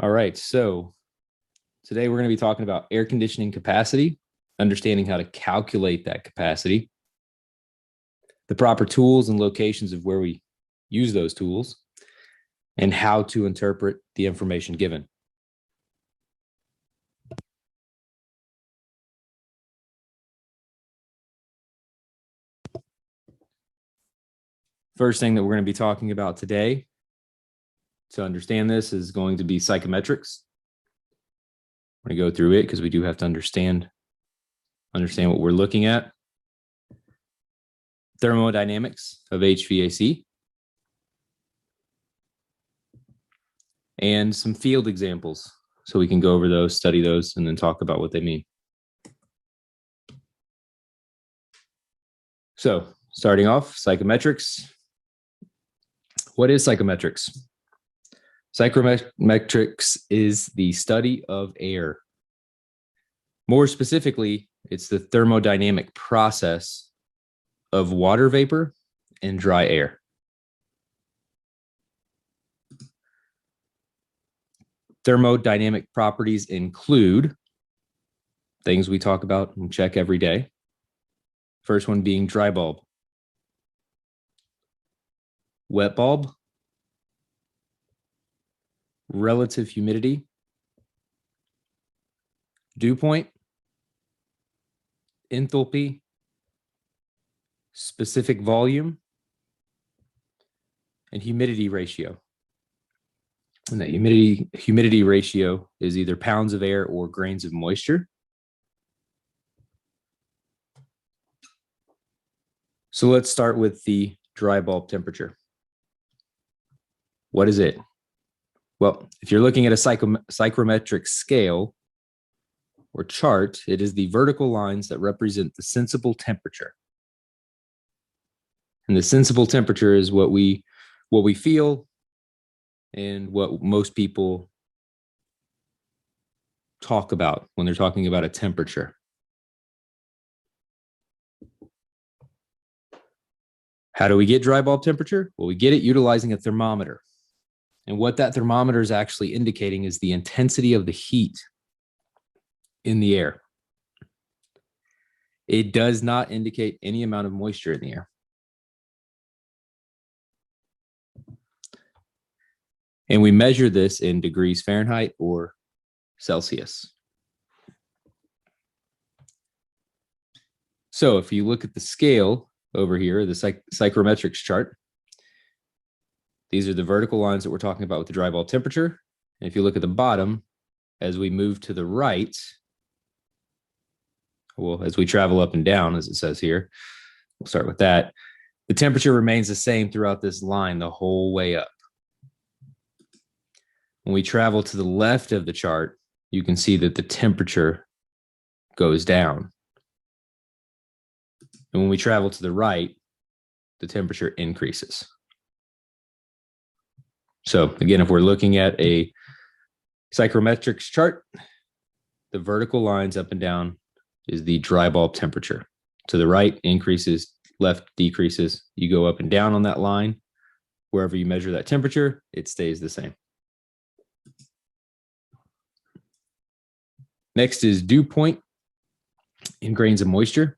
All right, so today we're going to be talking about air conditioning capacity, understanding how to calculate that capacity, the proper tools and locations of where we use those tools, and how to interpret the information given. First thing that we're going to be talking about today to understand this is going to be psychrometrics. We're going to go through it because we do have to understand what we're looking at. Thermodynamics of HVAC. And some field examples. So we can go over those, study those, and then talk about what they mean. So starting off, psychrometrics. What is psychrometrics? Psychrometrics is the study of air. More specifically, it's the thermodynamic process of water vapor and dry air. Thermodynamic properties include things we talk about and check every day. First one being dry bulb, wet bulb, relative humidity, dew point, enthalpy, specific volume, and humidity ratio. And that humidity ratio is either pounds of air or grains of moisture. So let's start with the dry bulb temperature. What is it? Well, if you're looking at a psychrometric scale or chart, it is the vertical lines that represent the sensible temperature. And the sensible temperature is what we feel and what most people talk about when they're talking about a temperature. How do we get dry bulb temperature? Well, we get it utilizing a thermometer. And what that thermometer is actually indicating is the intensity of the heat in the air. It does not indicate any amount of moisture in the air. And we measure this in degrees Fahrenheit or Celsius. So if you look at the scale over here, the psychrometrics chart, these are the vertical lines that we're talking about with the dry bulb temperature. And if you look at the bottom, as we move to the right, well, as we travel up and down, as it says here, we'll start with that. The temperature remains the same throughout this line the whole way up. When we travel to the left of the chart, you can see that the temperature goes down. And when we travel to the right, the temperature increases. So again, if we're looking at a psychrometrics chart, the vertical lines up and down is the dry bulb temperature. To the right increases, left decreases. You go up and down on that line. Wherever you measure that temperature, it stays the same. Next is dew point in grains of moisture.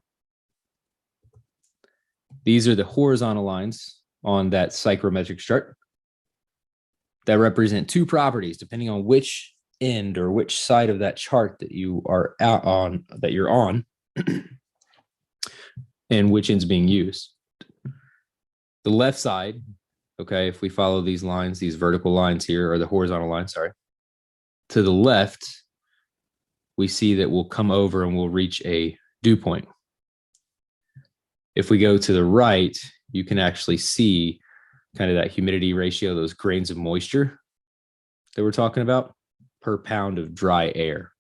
These are the horizontal lines on that psychrometric chart that represent two properties, depending on which end or which side of that chart that you are out on, that you're on, and which end's being used. The left side, okay, if we follow these lines, these vertical lines here, or the horizontal lines, sorry, to the left, we see that we'll come over and we'll reach a dew point. If we go to the right, you can actually see kind of that humidity ratio, those grains of moisture that we're talking about per pound of dry air.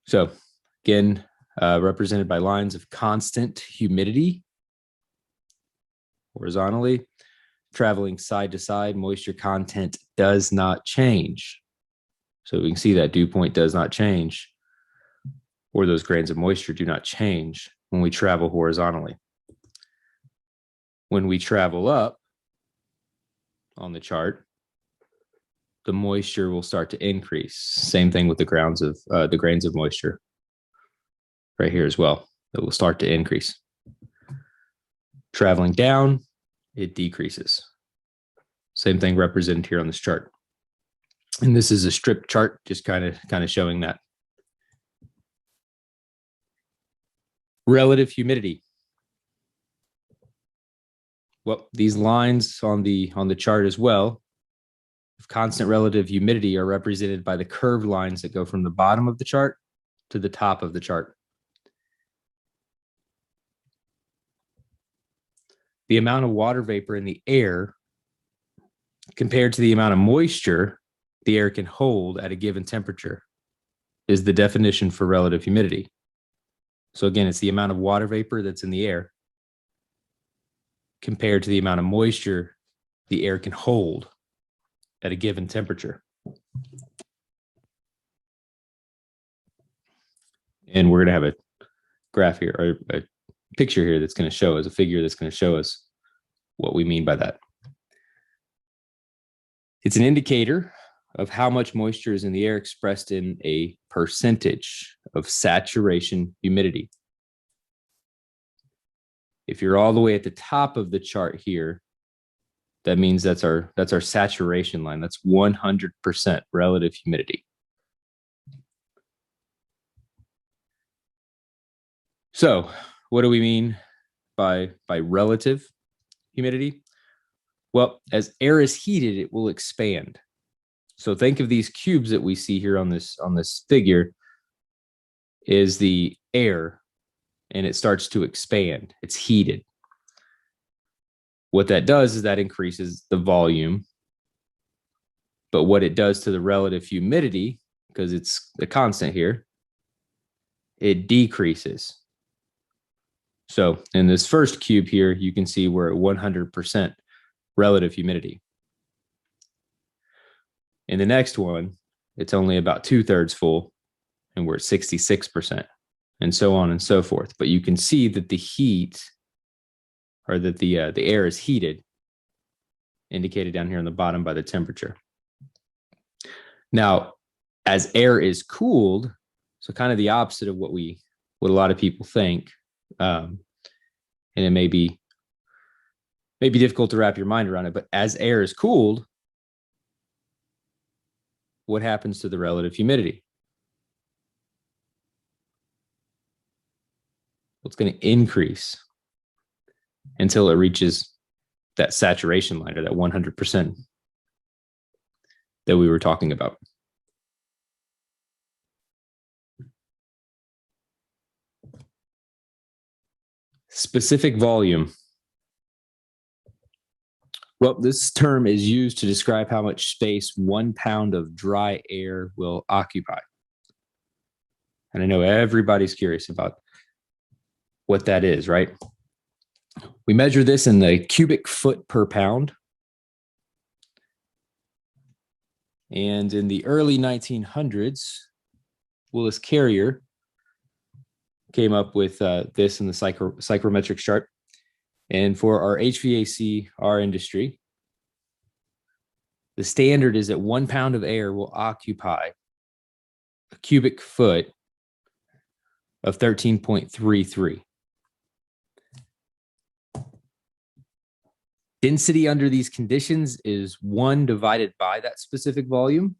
So again, represented by lines of constant humidity horizontally, traveling side to side, moisture content does not change. So we can see that dew point does not change, or those grains of moisture do not change when we travel horizontally. When we travel up, on the chart, the moisture will start to increase. Same thing with the grains of moisture right here as well. It will start to increase. Traveling down, it decreases. Same thing represented here on this chart. And this is a strip chart, just kind of showing that. Relative humidity. Well, these lines on the chart as well of constant relative humidity are represented by the curved lines that go from the bottom of the chart to the top of the chart. The amount of water vapor in the air compared to the amount of moisture the air can hold at a given temperature is the definition for relative humidity. So again, it's the amount of water vapor that's in the air compared to the amount of moisture the air can hold at a given temperature. And we're going to have a graph here, or a picture here that's going to show us, a figure that's going to show us what we mean by that. It's an indicator of how much moisture is in the air expressed in a percentage of saturation humidity. If you're all the way at the top of the chart here, that means that's our saturation line. That's 100% relative humidity. So what do we mean by relative humidity? Well, as air is heated, it will expand. So think of these cubes that we see here on this figure is the air, and it starts to expand. It's heated. What that does is that increases the volume. But what it does to the relative humidity, because it's a constant here, it decreases. So in this first cube here, you can see we're at 100% relative humidity. In the next one, it's only about 2/3 full, and we're at 66%, and so on and so forth. But you can see that the heat, or that the air is heated, indicated down here on the bottom by the temperature. Now, as air is cooled, so kind of the opposite of what a lot of people think, and it may be difficult to wrap your mind around it, but as air is cooled, what happens to the relative humidity? Well, it's going to increase until it reaches that saturation line, or that 100% that we were talking about. Specific volume. Well, this term is used to describe how much space 1 pound of dry air will occupy. And I know everybody's curious about what that is, right? We measure this in the cubic foot per pound. And in the early 1900s, Willis Carrier came up with this in the Psychrometrics chart. And for our HVAC, our industry, the standard is that 1 pound of air will occupy a cubic foot of 13.33. Density under these conditions is 1 divided by that specific volume,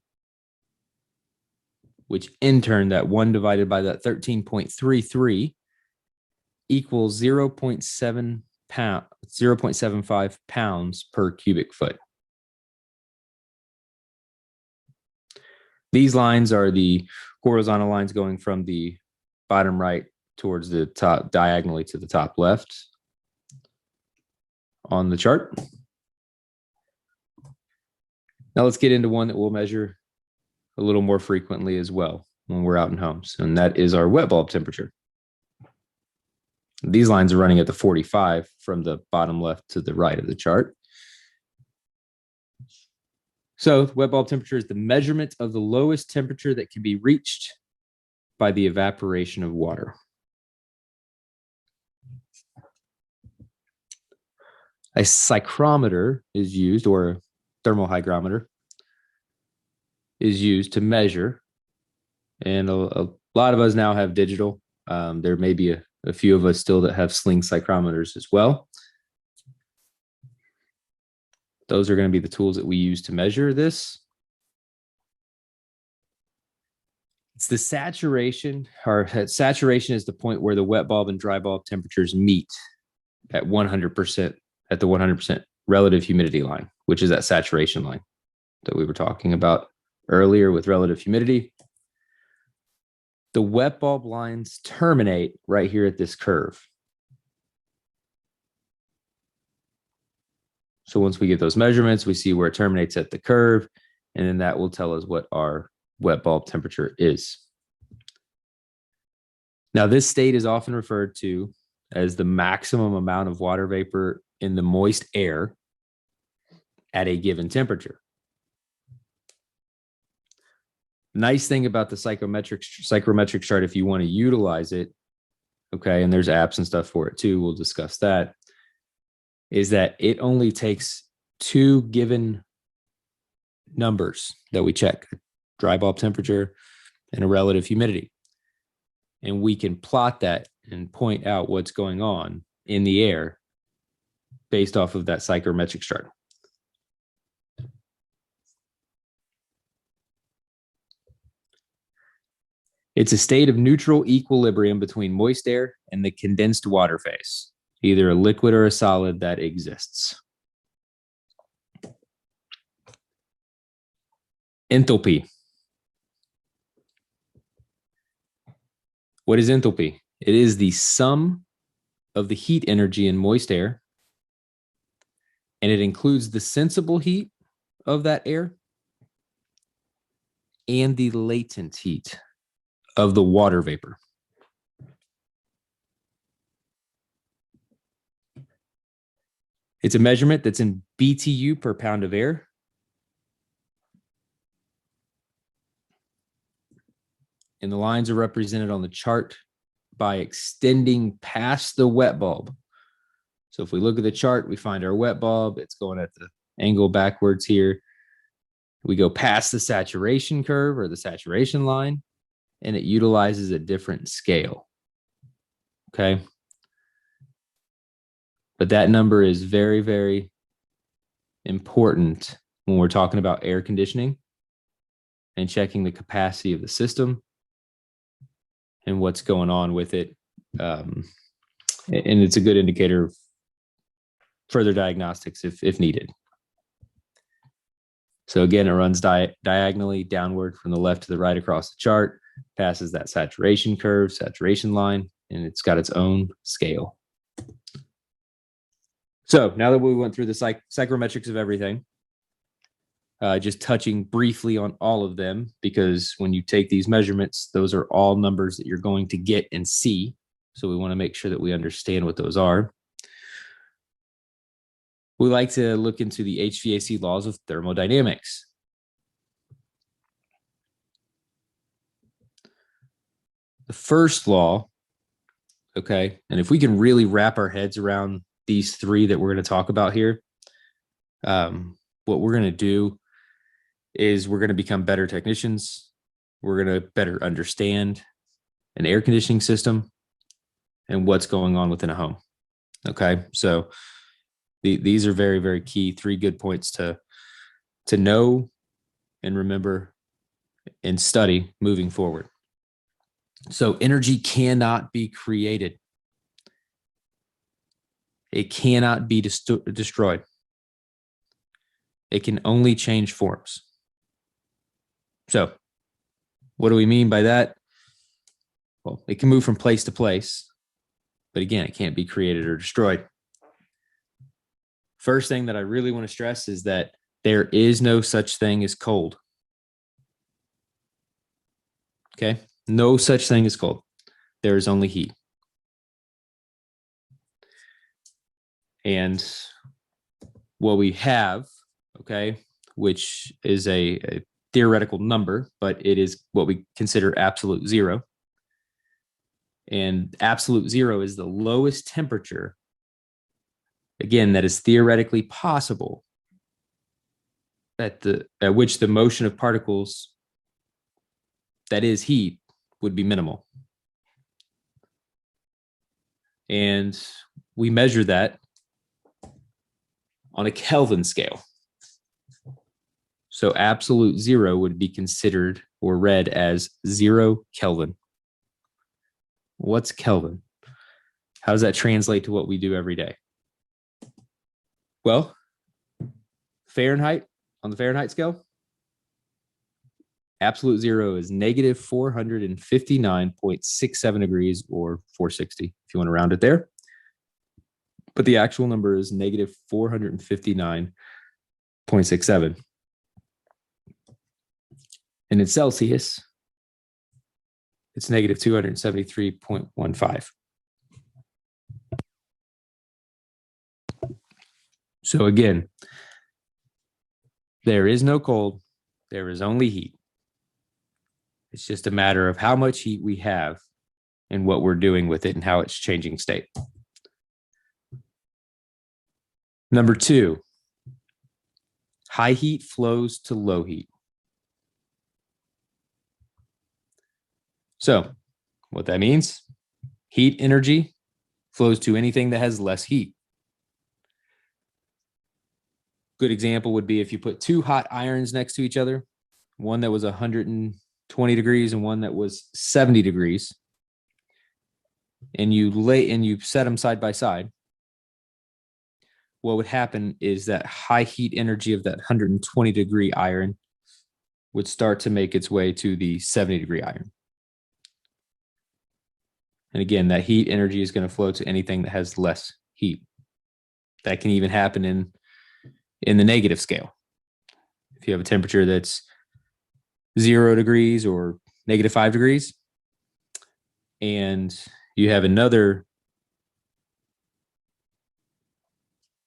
which in turn, that 1 divided by that 13.33 equals 0.75 pounds per cubic foot. These lines are the horizontal lines going from the bottom right towards the top, diagonally to the top left on the chart. Now let's get into one that we'll measure a little more frequently as well when we're out in homes, and that is our wet bulb temperature. These lines are running at the 45 from the bottom left to the right of the chart. So the wet bulb temperature is the measurement of the lowest temperature that can be reached by the evaporation of water. A psychrometer is used, or thermal hygrometer, is used to measure. And a lot of us now have digital. There may be a few of us still that have sling psychrometers as well. Those are going to be the tools that we use to measure this. It's the saturation, or saturation is the point where the wet bulb and dry bulb temperatures meet at 100%, at the 100% relative humidity line, which is that saturation line that we were talking about earlier with relative humidity. The wet bulb lines terminate right here at this curve. So once we get those measurements, we see where it terminates at the curve, and then that will tell us what our wet bulb temperature is. Now, this state is often referred to as the maximum amount of water vapor in the moist air at a given temperature. Nice thing about the psychrometrics chart, if you want to utilize it, okay, and there's apps and stuff for it too, we'll discuss that, is that it only takes two given numbers that we check, dry bulb temperature and a relative humidity. And we can plot that and point out what's going on in the air based off of that psychrometrics chart. It's a state of neutral equilibrium between moist air and the condensed water phase, either a liquid or a solid that exists. Enthalpy. What is enthalpy? It is the sum of the heat energy in moist air, and it includes the sensible heat of that air and the latent heat of the water vapor. It's a measurement that's in BTU per pound of air. And the lines are represented on the chart by extending past the wet bulb. So if we look at the chart, we find our wet bulb. It's going at the angle backwards here. We go past the saturation curve or the saturation line, and it utilizes a different scale. Okay. But that number is very, very important when we're talking about air conditioning and checking the capacity of the system and what's going on with it. And it's a good indicator of further diagnostics if needed. So again, it runs diagonally downward from the left to the right across the chart, passes that saturation curve, saturation line, and it's got its own scale. So now that we went through the psychrometrics of everything, just touching briefly on all of them, because when you take these measurements, those are all numbers that you're going to get and see. So we want to make sure that we understand what those are. We like to look into the HVAC laws of thermodynamics. The first law, okay, and if we can really wrap our heads around these three that we're going to talk about here, what we're going to do is we're going to become better technicians. We're going to better understand an air conditioning system and what's going on within a home. Okay, so these are very, very key. Three good points to know and remember and study moving forward. So energy cannot be created. It cannot be destroyed. It can only change forms. So what do we mean by that? Well, it can move from place to place, but again, it can't be created or destroyed. First thing that I really want to stress is that there is no such thing as cold. Okay? No such thing as cold. There is only heat. And what we have, okay, which is a theoretical number, but it is what we consider absolute zero. And absolute zero is the lowest temperature, again, that is theoretically possible at which the motion of particles, that is heat, would be minimal. And we measure that on a Kelvin scale. So absolute zero would be considered or read as 0 Kelvin. What's Kelvin? How does that translate to what we do every day? Well, Fahrenheit, on the Fahrenheit scale, absolute zero is negative 459.67 degrees, or 460, if you want to round it there. But the actual number is negative 459.67. And in Celsius, it's negative 273.15. So again, there is no cold, there is only heat. It's just a matter of how much heat we have and what we're doing with it and how it's changing state. Number 2, high heat flows to low heat. So what that means, heat energy flows to anything that has less heat. Good example would be if you put 2 hot irons next to each other, one that was 120 degrees and one that was 70 degrees, and you set them side by side. What would happen is that high heat energy of that 120 degree iron would start to make its way to the 70 degree iron. And again, that heat energy is going to flow to anything that has less heat. That can even happen in the negative scale. If you have a temperature that's 0 degrees or negative 5 degrees, and you have another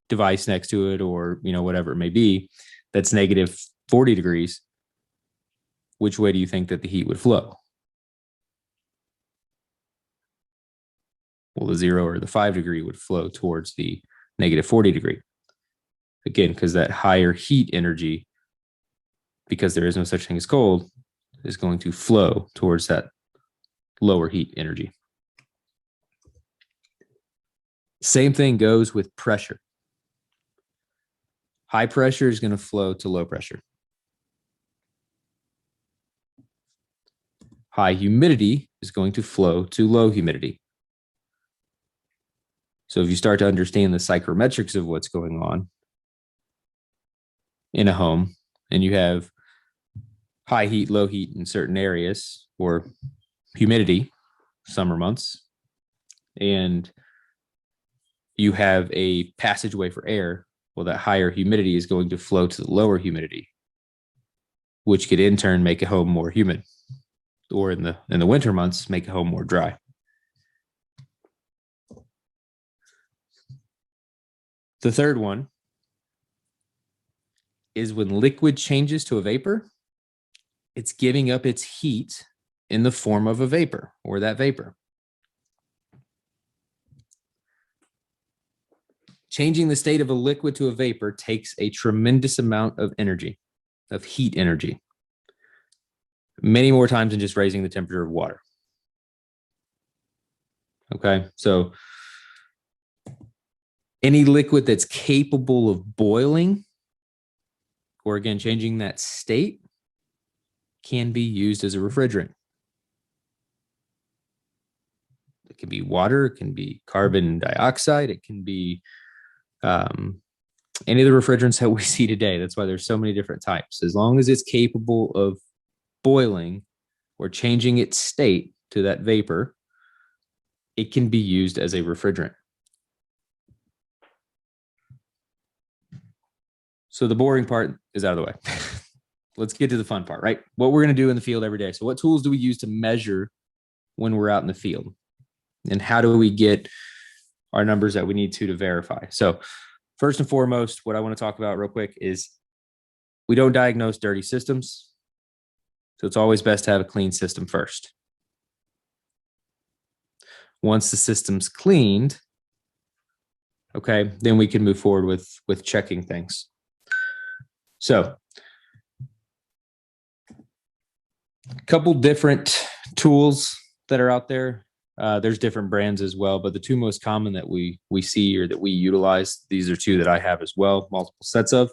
device next to it, or whatever it may be, that's negative 40 degrees, which way do you think that the heat would flow? Well, the 0 or the 5 degree would flow towards the negative 40 degree. Again, because that higher heat energy, because there is no such thing as cold, is going to flow towards that lower heat energy. Same thing goes with pressure. High pressure is going to flow to low pressure. High humidity is going to flow to low humidity. So if you start to understand the psychrometrics of what's going on in a home, and you have high heat, low heat in certain areas, or humidity, summer months, and you have a passageway for air, well, that higher humidity is going to flow to the lower humidity, which could in turn make a home more humid, or in the winter months, make a home more dry. The third one is when liquid changes to a vapor, it's giving up its heat in the form of a vapor, or that vapor. Changing the state of a liquid to a vapor takes a tremendous amount of energy, of heat energy, many more times than just raising the temperature of water. Okay, so any liquid that's capable of boiling, or again, changing that state, can be used as a refrigerant. It can be water, it can be carbon dioxide, it can be any of the refrigerants that we see today. That's why there's so many different types. As long as it's capable of boiling or changing its state to that vapor, it can be used as a refrigerant. So the boring part is out of the way. Let's get to the fun part, right? What we're going to do in the field every day. So what tools do we use to measure when we're out in the field? And how do we get our numbers that we need to verify? So first and foremost, what I want to talk about real quick is we don't diagnose dirty systems. So it's always best to have a clean system first. Once the system's cleaned, okay, then we can move forward with checking things. So A couple different tools that are out there. There's different brands as well, but the two most common that we see or that we utilize, these are two that I have as well, multiple sets of,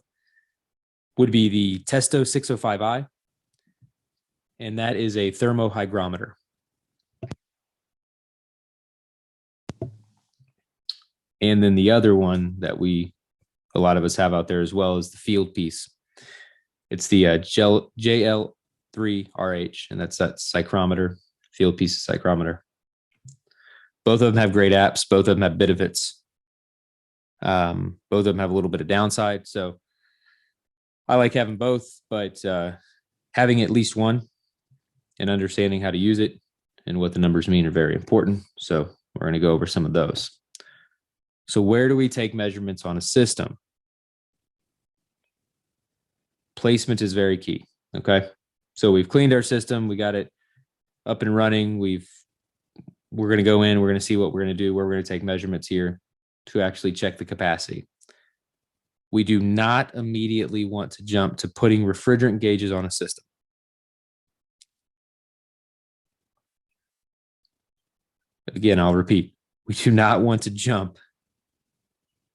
would be the Testo 605i, and that is a thermohygrometer. And then the other one that a lot of us have out there as well is the field piece. It's the JL3RH, and that's that psychrometer, field piece of psychrometer. Both of them have great apps. Both of them have benefits. Both of them have a little bit of downside. So I like having both, but having at least one and understanding how to use it and what the numbers mean are very important. So we're going to go over some of those. So where do we take measurements on a system? Placement is very key. Okay. So we've cleaned our system. We got it up and running. We're going to go in, we're going to see what we're going to do, where we're going to take measurements here to actually check the capacity. We do not immediately want to jump to putting refrigerant gauges on a system. Again, I'll repeat, we do not want to jump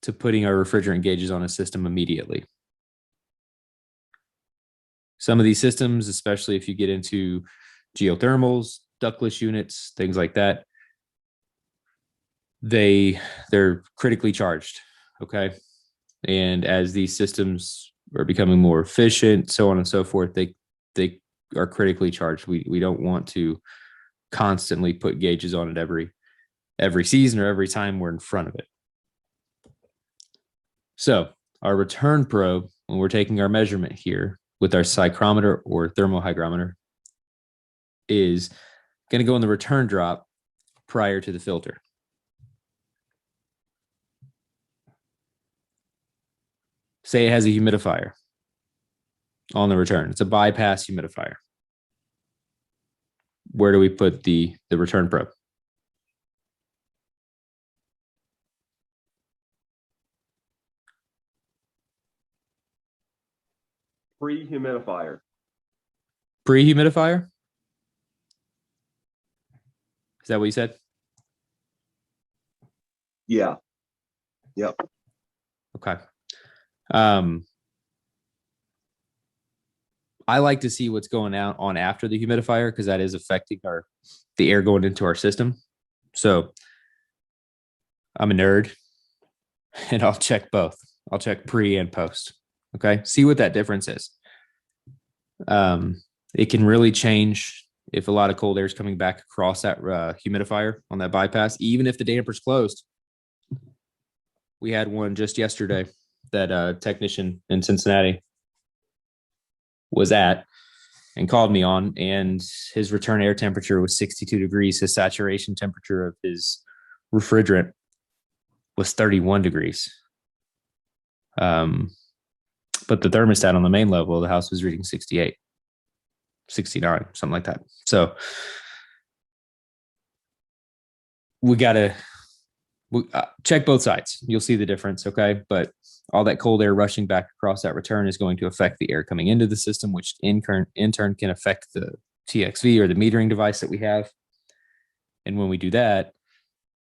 to putting our refrigerant gauges on a system immediately. Some of these systems, especially if you get into geothermals, ductless units, things like that, they're critically charged, okay? And as these systems are becoming more efficient, so on and so forth, they are critically charged. We don't want to constantly put gauges on it every season or every time we're in front of it. So our return probe, when we're taking our measurement here with our psychrometer or thermohygrometer, is going to go in the return drop prior to the filter. Say it has a humidifier on the return. It's a bypass humidifier. Where do we put the return probe? Pre-humidifier. Pre-humidifier? Is that what you said? Yeah. Yep. Okay. I like to see what's going on after the humidifier because that is affecting the air going into our system. So I'm a nerd and I'll check both. I'll check pre and post. Okay. See what that difference is. It can really change if a lot of cold air is coming back across that humidifier on that bypass, even if the damper's closed. We had one just yesterday that technician in Cincinnati was at and called me on, and his return air temperature was 62 degrees. His saturation temperature of his refrigerant was 31 degrees. But the thermostat on the main level of the house was reading 68, 69, something like that. So we got to check both sides. You'll see the difference, okay? But all that cold air rushing back across that return is going to affect the air coming into the system, which in turn can affect the TXV or the metering device that we have. And when we do that,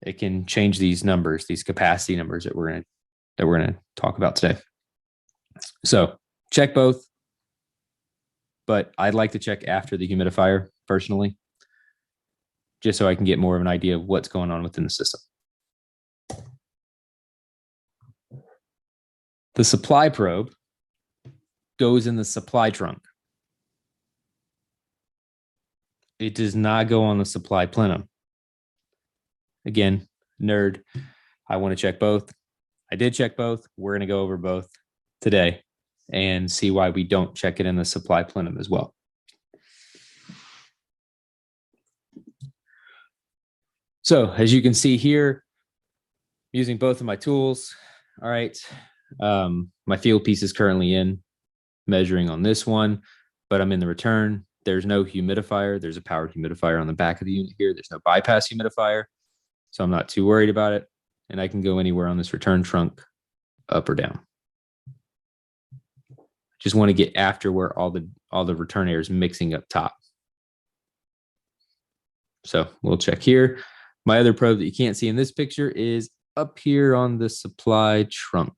it can change these numbers, these capacity numbers that we're going to talk about today. So check both, but I'd like to check after the humidifier personally, just so I can get more of an idea of what's going on within the system. The supply probe goes in the supply trunk. It does not go on the supply plenum. Again, nerd, I want to check both. I did check both. We're going to go over both today and see why we don't check it in the supply plenum as well. So as you can see here, using both of my tools. All right. My field piece is currently in measuring on this one, but I'm in the return. There's no humidifier. There's a powered humidifier on the back of the unit here. There's no bypass humidifier, so I'm not too worried about it. And I can go anywhere on this return trunk, up or down. Just want to get after where all the return air is mixing up top. So we'll check here. My other probe that you can't see in this picture is up here on the supply trunk.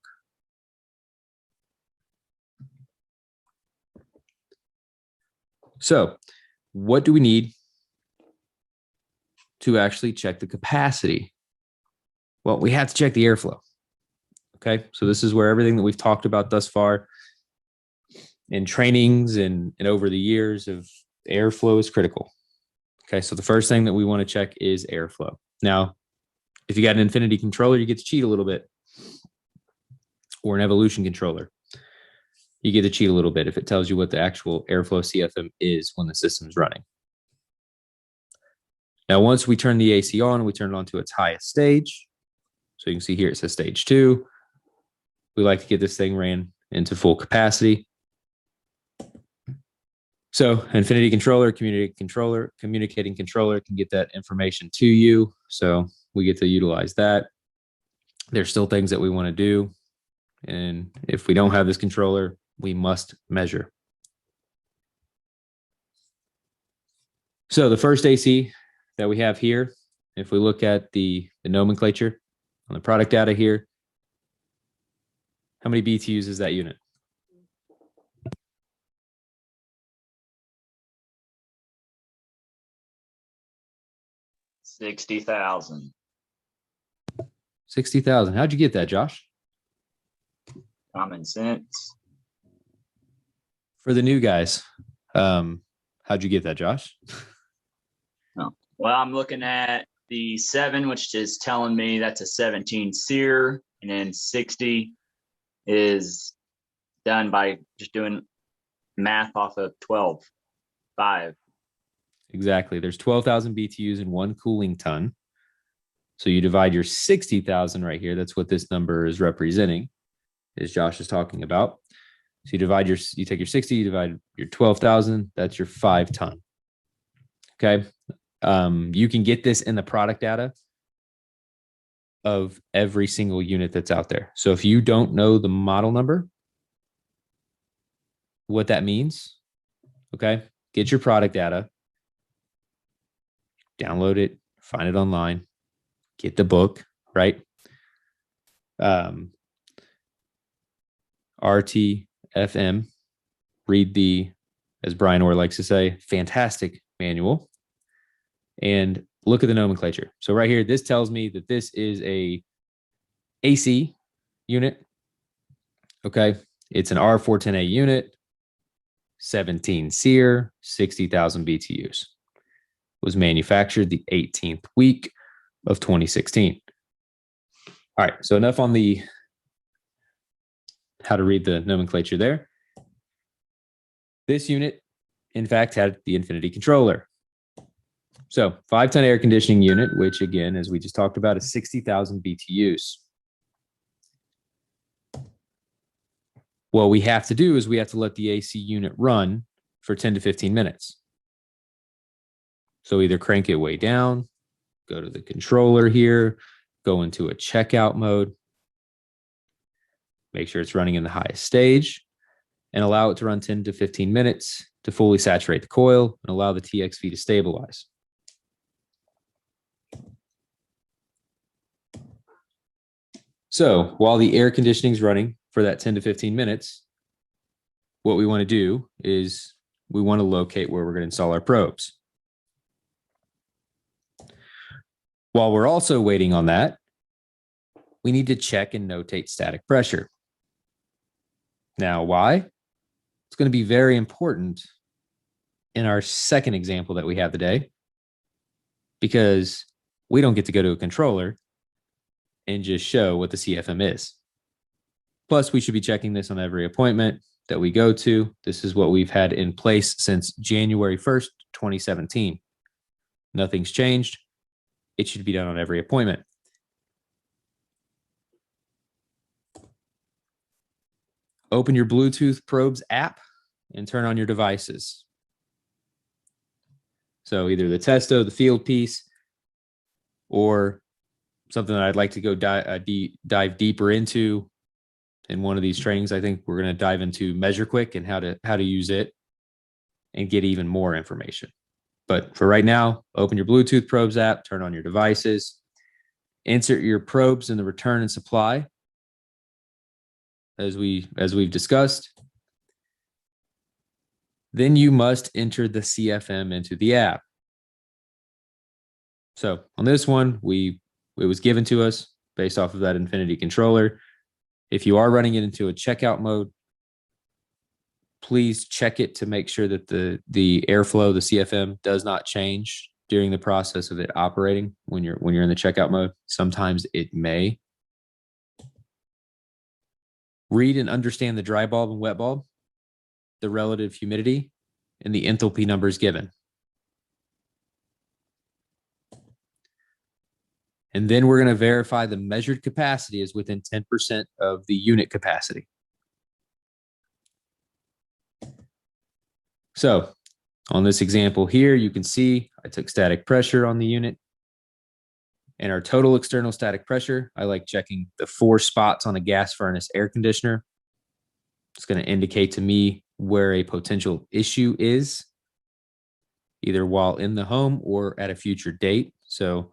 So what do we need to actually check the capacity? Well, we have to check the airflow. Okay, so this is where everything that we've talked about thus far in trainings and over the years of airflow is critical. Okay, so the first thing that we want to check is airflow. Now, if you got an infinity controller, you get to cheat a little bit, or an evolution controller. You get to cheat a little bit if it tells you what the actual airflow CFM is when the system's running. Now, once we turn the AC on, we turn it on to its highest stage. So you can see here it says stage 2. We like to get this thing ran into full capacity. So infinity controller, communicating controller can get that information to you. So we get to utilize that. There's still things that we want to do. And if we don't have this controller, we must measure. So the first AC that we have here, if we look at the nomenclature on the product data here, how many BTUs is that unit? 60,000. 60,000. How'd you get that, Josh? Common sense. For the new guys, how'd you get that, Josh? Oh, well, I'm looking at the 7, which is telling me that's a 17 SEER, and then 60 is done by just doing math off of 12, 5. Exactly. There's 12,000 BTUs in 1 cooling ton. So you divide your 60,000 right here. That's what this number is representing, as Josh is talking about. So you take your 60, you divide your 12,000. That's your 5 ton. Okay. You can get this in the product data of every single unit that's out there. So if you don't know the model number, what that means, okay, get your product data, download it, find it online, get the book, right? RTFM, read the, as Brian Orr likes to say, fantastic manual, and look at the nomenclature. So right here, this tells me that this is a AC unit. Okay. It's an R410A unit, 17 SEER, 60,000 BTUs. Was manufactured the 18th week of 2016. All right. So enough on the how to read the nomenclature there. This unit, in fact, had the infinity controller. So 5-ton air conditioning unit, which again, as we just talked about, is 60,000 BTUs. What we have to do is we have to let the AC unit run for 10 to 15 minutes. So either crank it way down, go to the controller here, go into a checkout mode, make sure it's running in the highest stage, and allow it to run 10 to 15 minutes to fully saturate the coil and allow the TXV to stabilize. So while the air conditioning is running for that 10 to 15 minutes, what we want to do is we want to locate where we're going to install our probes. While we're also waiting on that, we need to check and notate static pressure. Now, why? It's going to be very important in our second example that we have today, because we don't get to go to a controller and just show what the CFM is. Plus, we should be checking this on every appointment that we go to. This is what we've had in place since January 1st, 2017. Nothing's changed. It should be done on every appointment. Open your Bluetooth probes app and turn on your devices. So either the Testo, the field piece, or something that I'd like to go dive deeper into in one of these trainings. I think we're going to dive into Measure Quick and how to use it and get even more information. But for right now, open your Bluetooth probes app, turn on your devices, insert your probes in the return and supply, as we've discussed. Then you must enter the CFM into the app. So on this one, it was given to us based off of that Infinity controller. If you are running it into a checkout mode, please check it to make sure that the airflow, the CFM, does not change during the process of it operating when you're in the checkout mode. Sometimes it may. Read and understand the dry bulb and wet bulb, the relative humidity, and the enthalpy numbers given. And then we're going to verify the measured capacity is within 10% of the unit capacity. So on this example here, you can see I took static pressure on the unit. And our total external static pressure, I like checking the 4 spots on a gas furnace air conditioner. It's going to indicate to me where a potential issue is, either while in the home or at a future date. So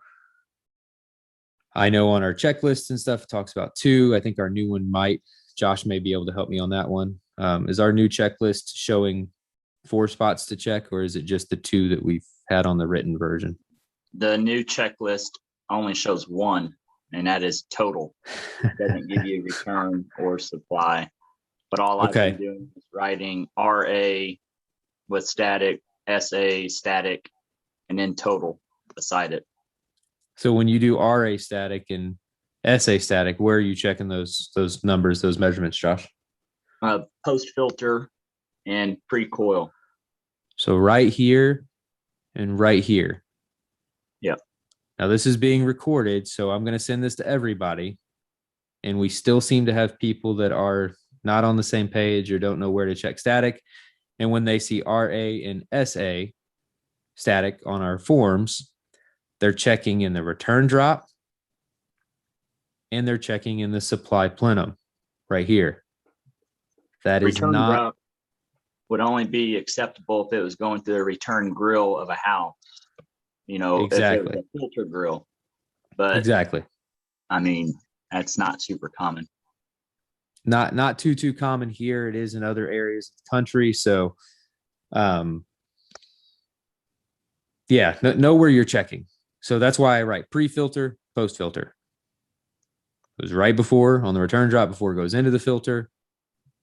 I know on our checklists and stuff, it talks about 2. I think our new one might. Josh may be able to help me on that one. Is our new checklist showing 4 spots to check, or is it just the 2 that we've had on the written version? The new checklist only shows 1, and that is total. It doesn't give you return or supply. But all I've been doing is writing RA with static, SA static, and then total beside it. So when you do RA static and SA static, where are you checking those numbers, those measurements, Josh? Post filter and pre-coil. So right here and right here. Yep. Now this is being recorded, so I'm going to send this to everybody. And we still seem to have people that are not on the same page or don't know where to check static. And when they see RA and SA static on our forms, they're checking in the return drop and they're checking in the supply plenum right here. That is Return not drop would only be acceptable if it was going through the return grill of a house, you know, exactly if it was a filter grill. But exactly. I mean, that's not super common. Not too common here. It is in other areas of the country. So yeah, know where you're checking. So that's why I write pre-filter, post-filter. It was right before on the return drop before it goes into the filter.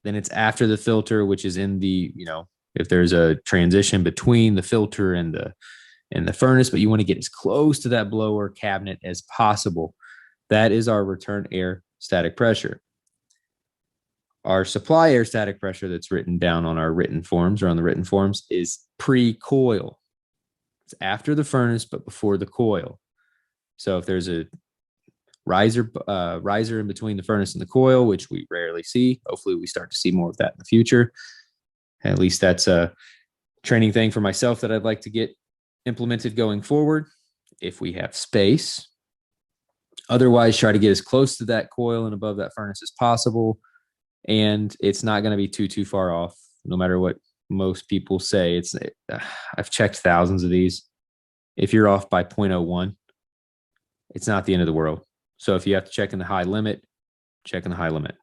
Then it's after the filter, which is in the, you know, if there's a transition between the filter and the furnace, but you want to get as close to that blower cabinet as possible. That is our return air static pressure. Our supply air static pressure that's written down on our written forms or on the written forms is pre-coil. It's after the furnace, but before the coil. So if there's a riser in between the furnace and the coil, which we rarely see, hopefully we start to see more of that in the future. At least that's a training thing for myself that I'd like to get implemented going forward if we have space. Otherwise, try to get as close to that coil and above that furnace as possible. And it's not going to be too far off, no matter what most people say. I've checked thousands of these. If you're off by 0.01, it's not the end of the world. So if you have to check in the high limit, check in the high limit.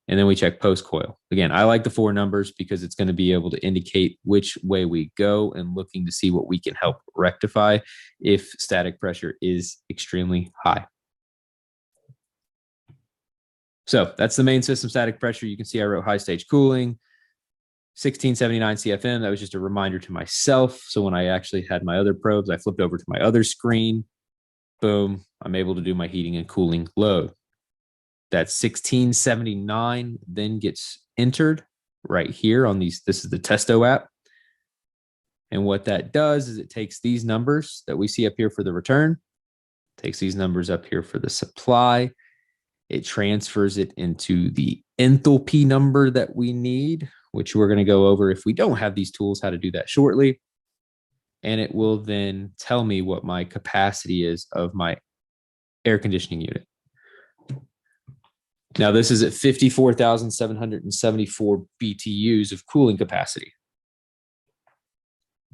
And then we check post coil. Again, I like the 4 numbers because it's going to be able to indicate which way we go and looking to see what we can help rectify if static pressure is extremely high. So that's the main system static pressure. You can see I wrote high stage cooling, 1679 CFM. That was just a reminder to myself. So when I actually had my other probes, I flipped over to my other screen. Boom, I'm able to do my heating and cooling load. That 1679 then gets entered right here on these. This is the Testo app. And what that does is it takes these numbers that we see up here for the return, takes these numbers up here for the supply. It transfers it into the enthalpy number that we need, which we're going to go over if we don't have these tools, how to do that shortly. And it will then tell me what my capacity is of my air conditioning unit. Now, this is at 54,774 BTUs of cooling capacity.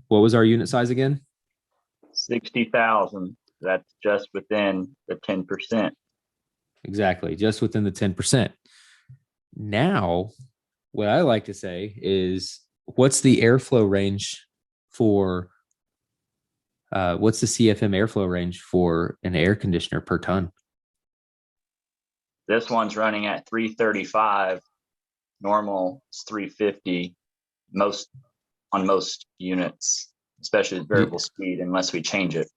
what was our unit size again? 60,000. That's just within the 10%. Exactly, just within the 10%. Now, what I like to say is, what's the airflow range for, what's the CFM airflow range for an air conditioner per ton? This one's running at 335. Normal is 350. On most units, especially with variable speed, unless we change it.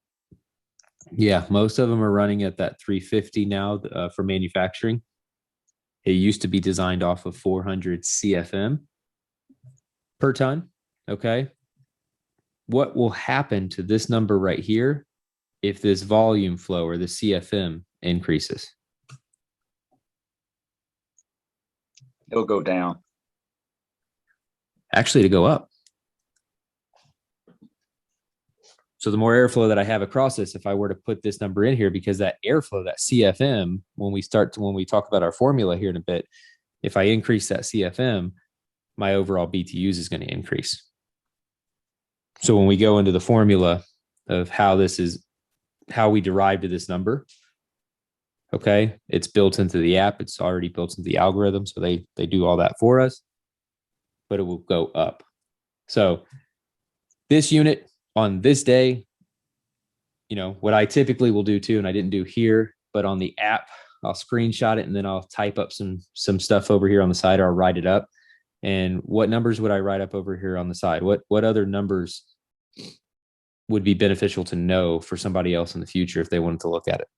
Yeah, most of them are running at that 350 now for manufacturing. It used to be designed off of 400 CFM per ton. Okay. What will happen to this number right here if this volume flow or the CFM increases? It'll go down. Actually, to go up. So the more airflow that I have across this, if I were to put this number in here, because that airflow, that CFM, when we talk about our formula here in a bit, if I increase that CFM, my overall BTUs is going to increase. So when we go into the formula of how we derived to this number, okay, it's built into the app. It's already built into the algorithm. So they do all that for us, but it will go up. So this unit on this day, what I typically will do too, and I didn't do here, but on the app, I'll screenshot it and then I'll type up some stuff over here on the side, or I'll write it up. And what numbers would I write up over here on the side? What other numbers would be beneficial to know for somebody else in the future if they wanted to look at it?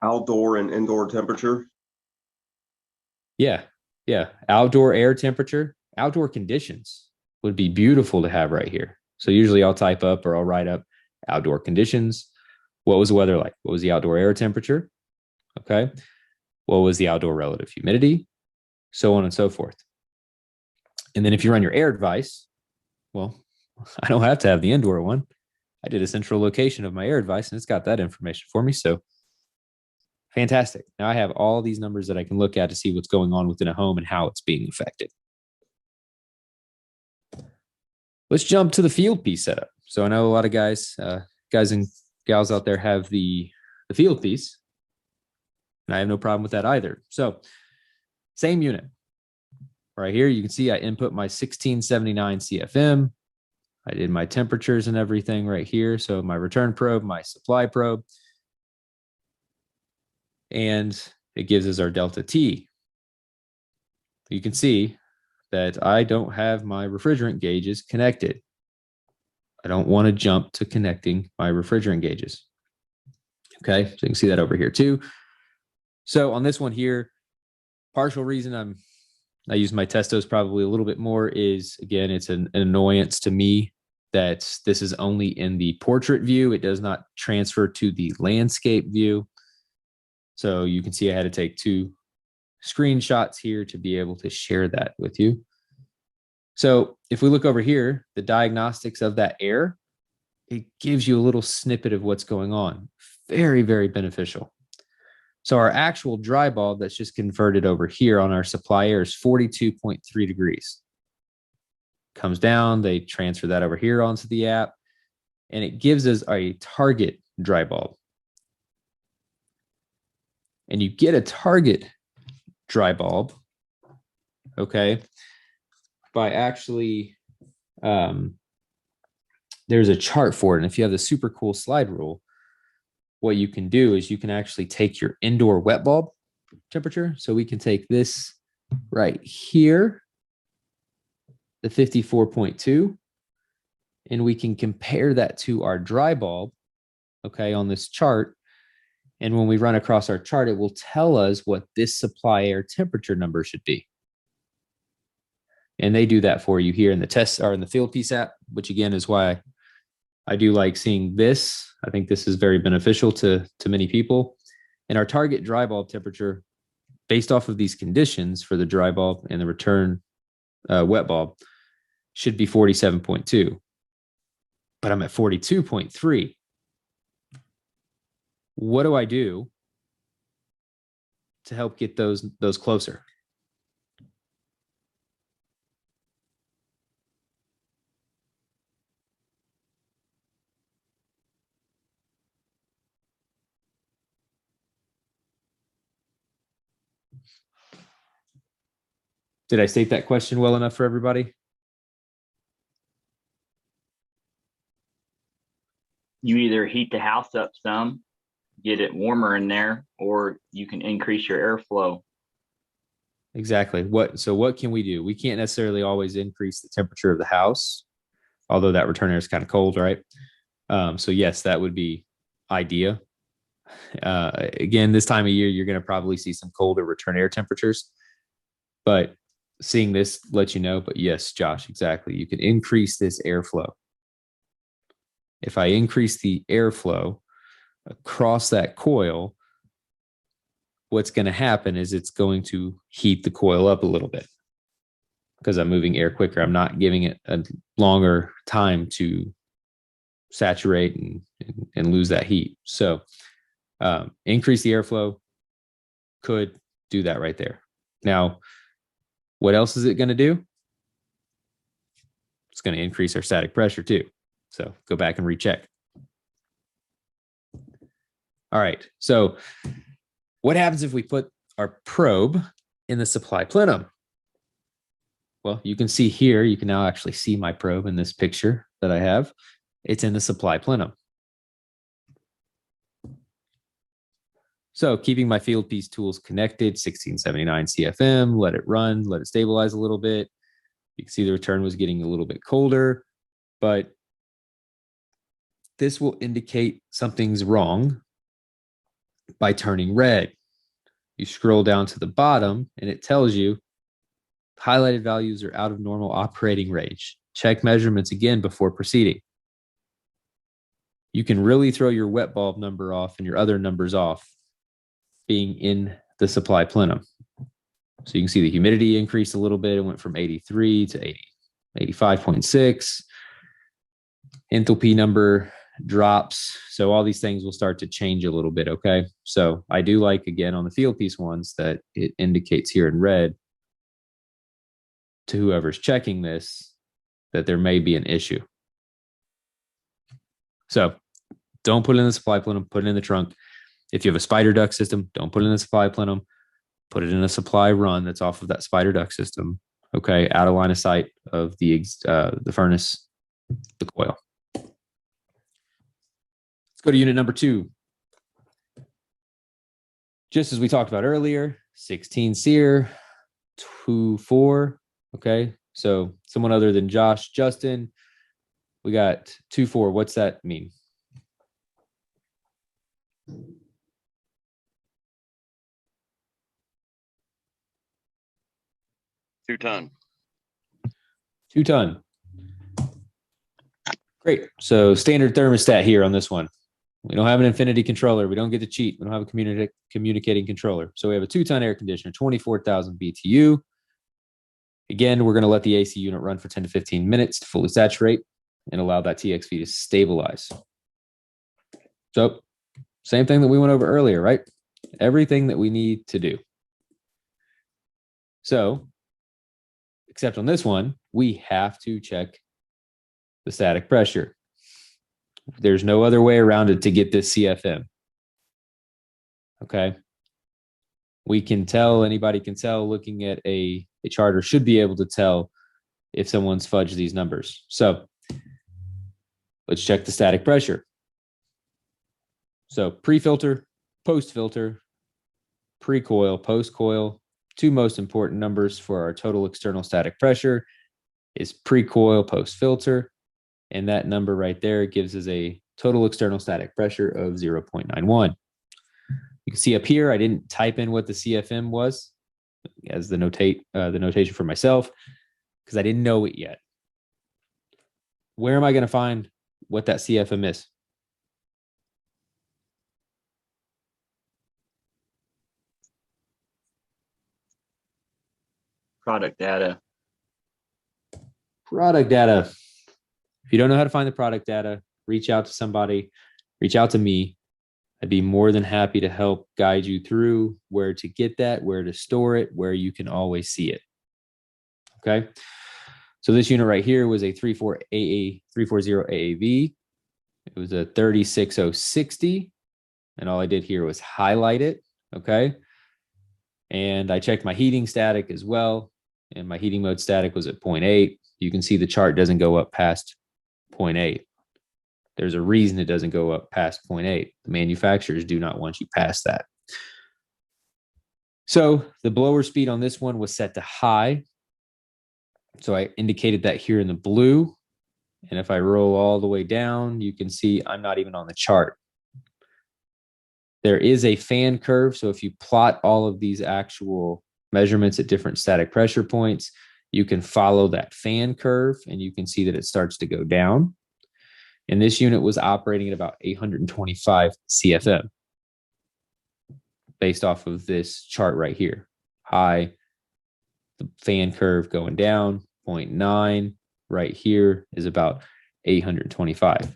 Outdoor and indoor temperature. Yeah. Outdoor air temperature, outdoor conditions would be beautiful to have right here. So usually I'll type up or I'll write up outdoor conditions. What was the weather like? What was the outdoor air temperature? Okay. What was the outdoor relative humidity? So on and so forth. And then if you run your air device, well, I don't have to have the indoor one. I did a central location of my air device and it's got that information for me. So fantastic. Now I have all these numbers that I can look at to see what's going on within a home and how it's being affected. Let's jump to the field piece setup. So I know a lot of guys and gals out there have the field piece, and I have no problem with that either. So same unit right here. You can see I input my 1679 CFM. I did my temperatures and everything right here. So my return probe, my supply probe, and it gives us our delta T. You can see that I don't have my refrigerant gauges connected. I don't want to jump to connecting my refrigerant gauges. Okay, so you can see that over here too. So on this one here, partial reason I use my testos probably a little bit more is, again, it's an annoyance to me that this is only in the portrait view. It does not transfer to the landscape view. So you can see I had to take 2 screenshots here to be able to share that with you. So if we look over here, the diagnostics of that air, it gives you a little snippet of what's going on. Very, very beneficial. So our actual dry bulb that's just converted over here on our supply air is 42.3 degrees. Comes down, they transfer that over here onto the app, and it gives us a target dry bulb. And you get a target dry bulb, okay, by actually, there's a chart for it. And if you have the super cool slide rule, what you can do is you can actually take your indoor wet bulb temperature. So we can take this right here, the 54.2, and we can compare that to our dry bulb, okay, on this chart. And when we run across our chart, it will tell us what this supply air temperature number should be. And they do that for you here in the test or in the field piece app, which again is why I do like seeing this. I think this is very beneficial to many people. And our target dry bulb temperature, based off of these conditions for the dry bulb and the return wet bulb, should be 47.2. But I'm at 42.3. What do I do to help get those closer? Did I state that question well enough for everybody? You either heat the house up some, get it warmer in there, or you can increase your airflow. Exactly. So what can we do? We can't necessarily always increase the temperature of the house, although that return air is kind of cold, right? So yes, that would be idea. Again, this time of year, you're going to probably see some colder return air temperatures, but seeing this lets you know. But yes, Josh, exactly. You can increase this airflow. If I increase the airflow across that coil, what's going to happen is it's going to heat the coil up a little bit because I'm moving air quicker. I'm not giving it a longer time to saturate and lose that heat. So increase the airflow could do that right there. Now, what else is it going to do? It's going to increase our static pressure too. So go back and recheck. All right. So what happens if we put our probe in the supply plenum? Well, you can see here, you can now actually see my probe in this picture that I have. It's in the supply plenum. So keeping my field piece tools connected, 1679 CFM, let it run, let it stabilize a little bit. You can see the return was getting a little bit colder, but this will indicate something's wrong by turning red. You scroll down to the bottom and it tells you highlighted values are out of normal operating range. Check measurements again before proceeding. You can really throw your wet bulb number off and your other numbers off being in the supply plenum. So you can see the humidity increased a little bit. It went from 83 to 80, 85.6. Enthalpy number drops. So all these things will start to change a little bit, okay? So I do like, again, on the field piece ones that it indicates here in red to whoever's checking this that there may be an issue. So don't put it in the supply plenum, put it in the trunk. If you have a spider duct system, don't put it in the supply plenum. Put it in a supply run that's off of that spider duct system, okay? Out of line of sight of the furnace, the coil. Let's go to unit number 2. Just as we talked about earlier, 16 SEER, 2-4, okay? So someone other than Josh, Justin, we got 2-4. What's that mean? Two ton. 2 ton. Great. So standard thermostat here on this one. We don't have an infinity controller. We don't get to cheat. We don't have a communicating controller. So we have a 2-ton air conditioner, 24,000 BTU. Again, we're going to let the AC unit run for 10 to 15 minutes to fully saturate and allow that TXV to stabilize. So same thing that we went over earlier, right? Everything that we need to do. So, except on this one, we have to check the static pressure. There's no other way around it to get this CFM. Okay. We can tell, anybody can tell looking at a chart, or should be able to tell if someone's fudged these numbers. So let's check the static pressure. So pre-filter, post-filter, pre-coil, post-coil. 2 most important numbers for our total external static pressure is pre-coil, post-filter. And that number right there gives us a total external static pressure of 0.91. You can see up here, I didn't type in what the CFM was as the notation for myself because I didn't know it yet. Where am I going to find what that CFM is? Product data. Product data. If you don't know how to find the product data, reach out to somebody, reach out to me. I'd be more than happy to help guide you through where to get that, where to store it, where you can always see it. Okay. So this unit right here was a 340 AAV. It was a 36060. And all I did here was highlight it. Okay. And I checked my heating static as well. and my heating mode static was at 0.8. You can see the chart doesn't go up past 0.8. There's a reason it doesn't go up past 0.8. The manufacturers do not want you past that. So the blower speed on this one was set to high. So I indicated that here in the blue. And if I roll all the way down, you can see I'm not even on the chart. There is a fan curve. So if you plot all of these actual measurements at different static pressure points, you can follow that fan curve and you can see that it starts to go down. And this unit was operating at about 825 CFM based off of this chart right here. High, the fan curve going down, 0.9 right here is about 825.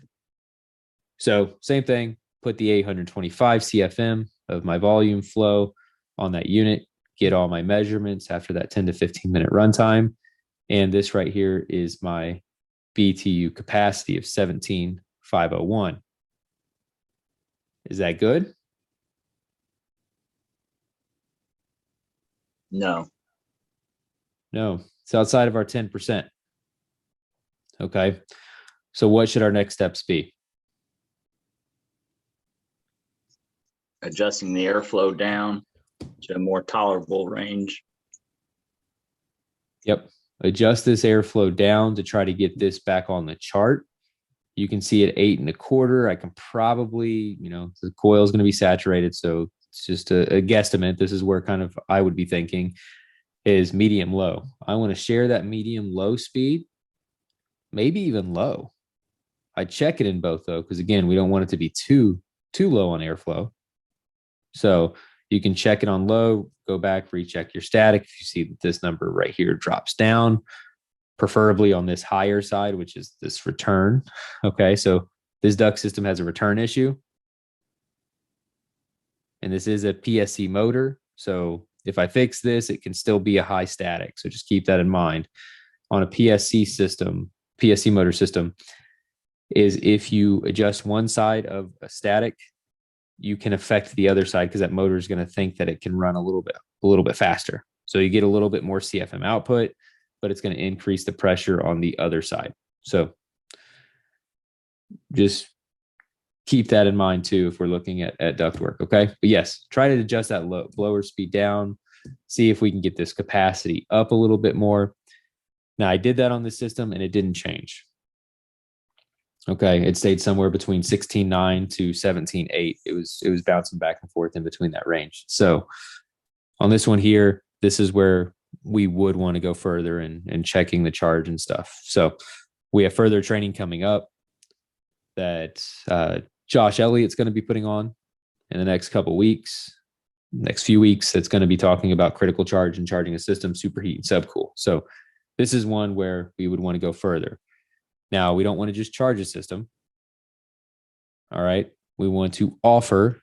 So same thing, put the 825 CFM of my volume flow on that unit, get all my measurements after that 10 to 15 minute runtime. And this right here is my BTU capacity of 17,501. Is that good? No. No, it's outside of our 10%. Okay. So what should our next steps be? Adjusting the airflow down to a more tolerable range. Yep. Adjust this airflow down to try to get this back on the chart. You can see at 8.25. I can probably, the coil is going to be saturated. So it's just a guesstimate. This is where kind of I would be thinking is medium low. I want to share that medium low speed, maybe even low. I check it in both though, because again, we don't want it to be too low on airflow. So you can check it on low, go back, recheck your static. If you see that this number right here drops down, preferably on this higher side, which is this return. Okay, so this duct system has a return issue. And this is a PSC motor. So if I fix this, it can still be a high static. So just keep that in mind. On a PSC motor system, is if you adjust one side of a static, you can affect the other side because that motor is going to think that it can run a little bit faster. So you get a little bit more CFM output, but it's going to increase the pressure on the other side. So just keep that in mind too if we're looking at ductwork. Okay. But yes, try to adjust that blower speed down, see if we can get this capacity up a little bit more. Now I did that on the system and it didn't change. Okay, it stayed somewhere between 16.9 to 17.8. It was bouncing back and forth in between that range. So on this one here, this is where we would want to go further and checking the charge and stuff. So we have further training coming up that Josh Elliott's going to be putting on in the next few weeks. That's going to be talking about critical charge and charging a system, superheat, and subcool. So this is one where we would want to go further. Now, we don't want to just charge a system. All right. We want to offer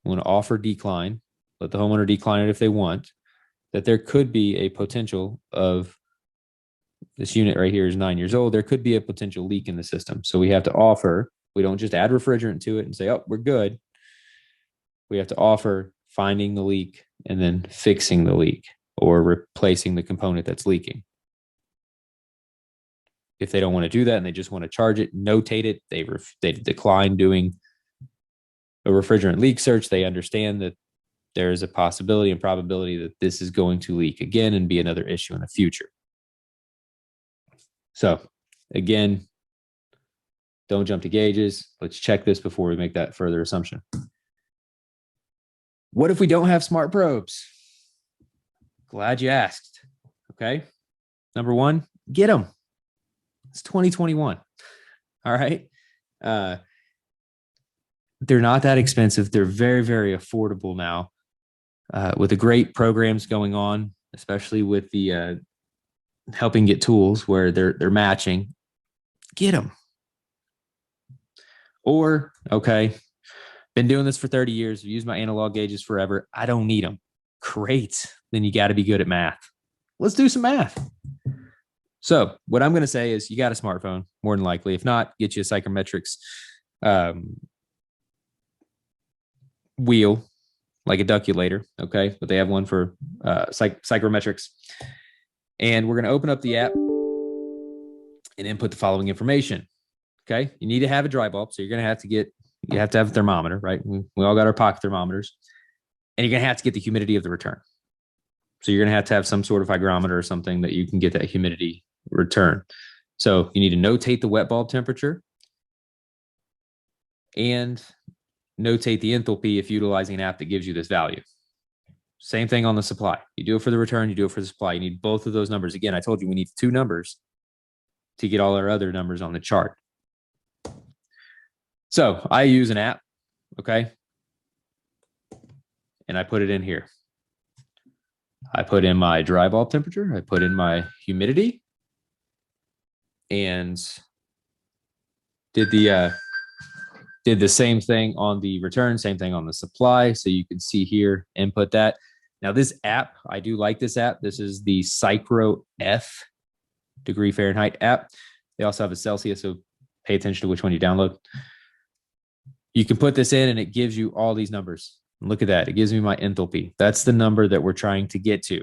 decline, let the homeowner decline it if they want, that there could be a potential of this unit right here is 9 years old. There could be a potential leak in the system. So we have to offer, we don't just add refrigerant to it and say, oh, we're good. We have to offer finding the leak and then fixing the leak or replacing the component that's leaking. If they don't want to do that and they just want to charge it, notate it, they decline doing a refrigerant leak search. They understand that there is a possibility and probability that this is going to leak again and be another issue in the future. So again, don't jump to gauges. Let's check this before we make that further assumption. What if we don't have smart probes? Glad you asked. Okay. Number one, get them. It's 2021. All right. They're not that expensive. They're very, very affordable now with the great programs going on, especially with the helping get tools where they're matching. Get them. Or, okay, been doing this for 30 years. I've used my analog gauges forever. I don't need them. Great. Then you got to be good at math. Let's do some math. So what I'm going to say is you got a smartphone, more than likely. If not, get you a Psychrometrics wheel, like a duculator, okay? But they have one for Psychrometrics. And we're going to open up the app and input the following information. Okay. You need to have a dry bulb. So you're going to have to have a thermometer, right? We all got our pocket thermometers, and you're going to have to get the humidity of the return. So you're going to have some sort of hygrometer or something that you can get that humidity return. So you need to notate the wet bulb temperature and notate the enthalpy if utilizing an app that gives you this value. Same thing on the supply. You do it for the return, you do it for the supply. You need both of those numbers. Again, I told you we need 2 numbers to get all our other numbers on the chart. So I use an app, okay? And I put it in here. I put in my dry bulb temperature. I put in my humidity and did the same thing on the return, same thing on the supply. So you can see here, input that. Now this app, I do like this app. This is the Psychro F degree Fahrenheit app. They also have a Celsius, so pay attention to which one you download. You can put this in and it gives you all these numbers. Look at that. It gives me my enthalpy. That's the number that we're trying to get to.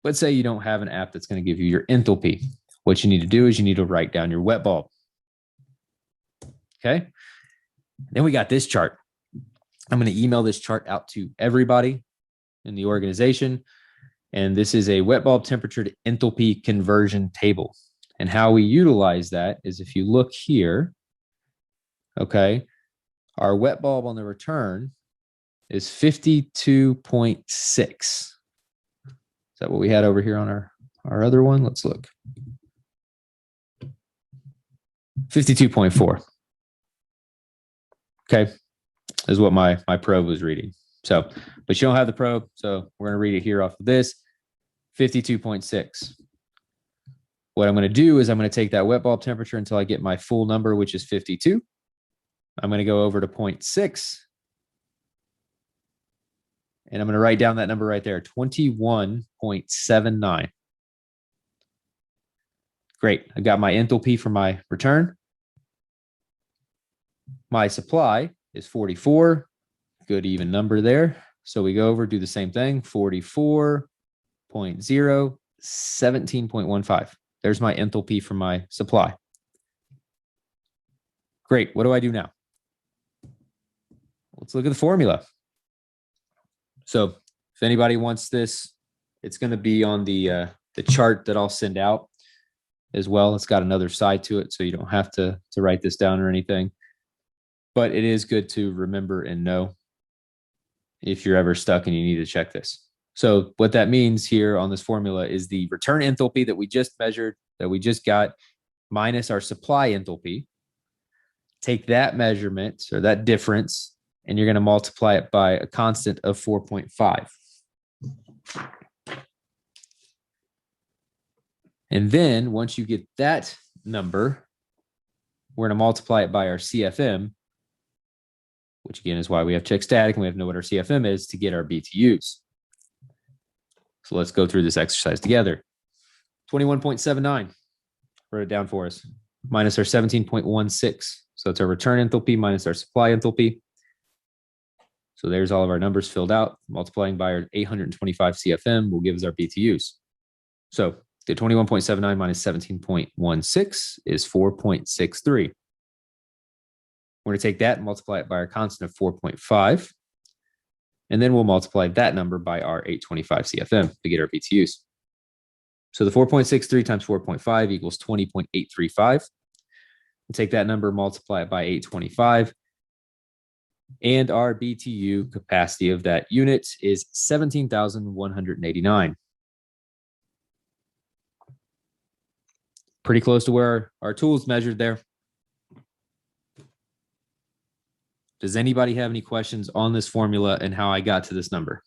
Let's say you don't have an app that's going to give you your enthalpy. What you need to do is you need to write down your wet bulb. Okay. Then we got this chart. I'm going to email this chart out to everybody in the organization. And this is a wet bulb temperature to enthalpy conversion table. And how we utilize that is if you look here, okay, our wet bulb on the return is 52.6. Is that what we had over here on our other one? Let's look. 52.4. Okay, is what my probe was reading. So, but you don't have the probe, so we're going to read it here off of this. 52.6. What I'm going to do is I'm going to take that wet bulb temperature until I get my full number, which is 52. I'm going to go over to 0.6. And I'm going to write down that number right there, 21.79. Great. I got my enthalpy for my return. My supply is 44. Good even number there. So we go over, do the same thing, 44.0, 17.15. There's my enthalpy for my supply. Great. What do I do now? Let's look at the formula. So if anybody wants this, it's going to be on the chart that I'll send out as well. It's got another side to it, so you don't have to write this down or anything. But it is good to remember and know if you're ever stuck and you need to check this. So what that means here on this formula is the return enthalpy that we just measured, that we just got, minus our supply enthalpy. Take that measurement or that difference, and you're going to multiply it by a constant of 4.5. And then once you get that number, we're going to multiply it by our CFM, which again is why we have check static and we have to know what our CFM is to get our BTUs. So let's go through this exercise together. 21.79, wrote it down for us, minus our 17.16. So it's our return enthalpy minus our supply enthalpy. So there's all of our numbers filled out. Multiplying by our 825 CFM will give us our BTUs. So the 21.79 minus 17.16 is 4.63. We're going to take that and multiply it by our constant of 4.5. And then we'll multiply that number by our 825 CFM to get our BTUs. So the 4.63 times 4.5 equals 20.835. We'll take that number, multiply it by 825. And our BTU capacity of that unit is 17,189. Pretty close to where our tools measured there. Does anybody have any questions on this formula and how I got to this number?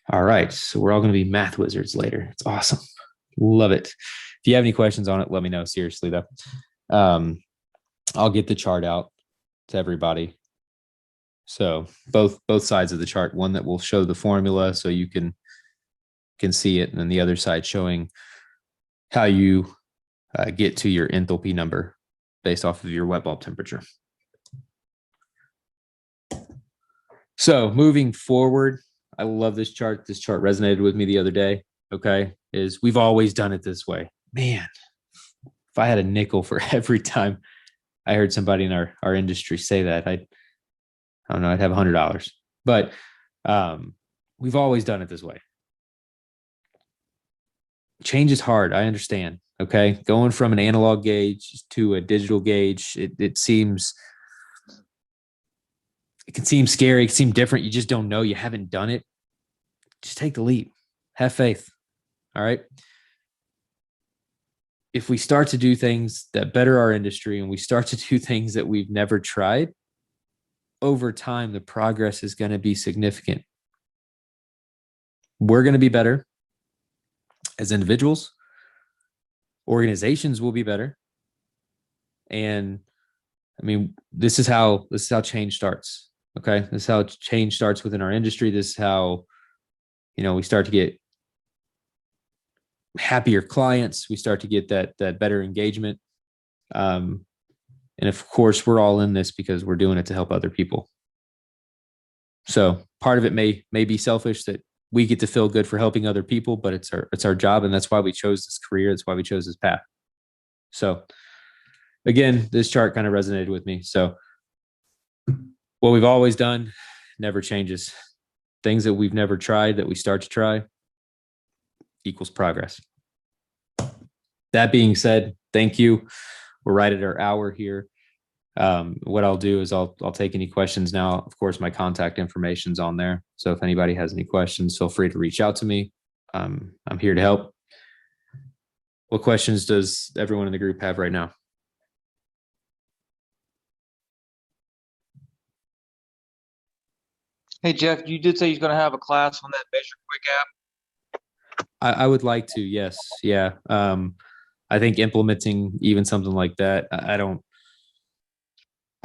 All right, so we're all going to be math wizards later. It's awesome. Love it. If you have any questions on it, let me know. Seriously, though. I'll get the chart out to everybody. So both sides of the chart, one that will show the formula so you can see it, and then the other side showing how you get to your enthalpy number based off of your wet bulb temperature. So moving forward, I love this chart. This chart resonated with me the other day. Okay. Is we've always done it this way. Man, if I had a nickel for every time I heard somebody in our industry say that, I don't know, I'd have $100. But we've always done it this way. Change is hard. I understand. Okay. Going from an analog gauge to a digital gauge, it can seem scary. It can seem different. You just don't know. You haven't done it. Just take the leap. Have faith. All right. If we start to do things that better our industry and we start to do things that we've never tried, over time, the progress is going to be significant. We're going to be better as individuals. Organizations will be better. And I mean, this is how change starts. Okay. This is how change starts within our industry. This is how, we start to get happier clients. We start to get that better engagement. And of course, we're all in this because we're doing it to help other people. So part of it may be selfish that we get to feel good for helping other people, but it's our job. And that's why we chose this career. That's why we chose this path. So again, this chart kind of resonated with me. So what we've always done never changes. Things that we've never tried that we start to try equals progress. That being said, thank you. We're right at our hour here. What I'll do is I'll take any questions now. Of course, my contact information's on there. So if anybody has any questions, feel free to reach out to me. I'm here to help. What questions does everyone in the group have right now? Hey, Jeff, you did say you're going to have a class on that Measure Quick app. I would like to, yes. Yeah. I think implementing even something like that, I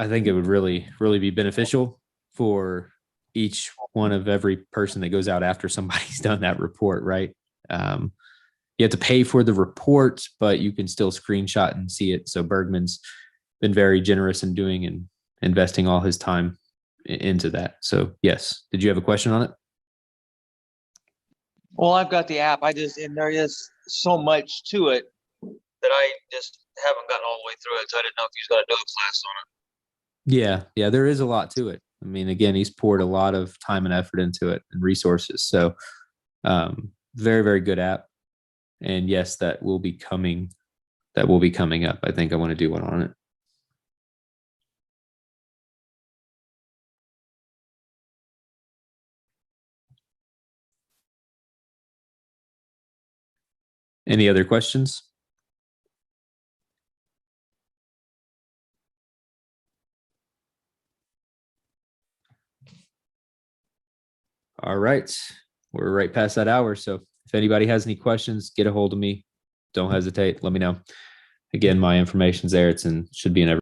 think it would really, really be beneficial for each one of every person that goes out after somebody's done that report, right? You have to pay for the report, but you can still screenshot and see it. So Bergman's been very generous in doing and investing all his time into that. So yes. Did you have a question on it? Well, I've got the app. And there is so much to it that I just haven't gotten all the way through it. So I didn't know if you was going to do a class on it. Yeah, there is a lot to it. I mean, again, he's poured a lot of time and effort into it and resources. So very, very good app. And yes, that will be coming up. I think I want to do one on it. Any other questions? All right. We're right past that hour. So if anybody has any questions, get a hold of me. Don't hesitate. Let me know. Again, my information's there. Should be in every